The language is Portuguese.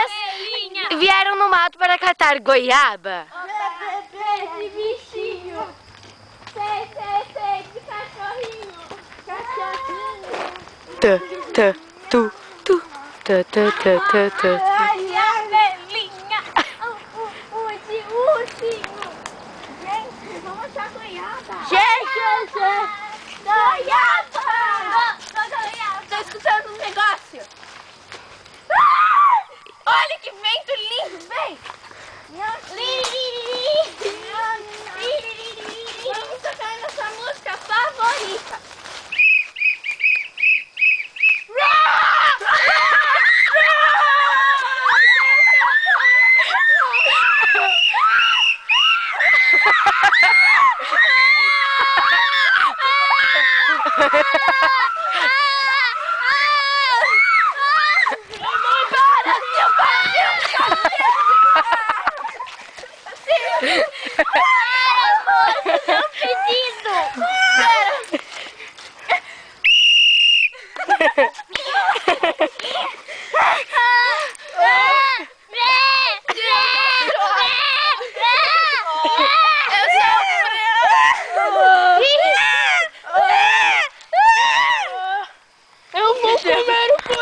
abelhinhas vieram no mato para catar goiaba. Bebê de bichinho. Sei, de cachorrinho. Tu. Ai, abelhinha. Ursinho. Gente, vamos achar goiaba. Gente. Goiaba. Tô escutando um negócio. Olha que vento lindo, vem. Vamos tocar nossa música favorita.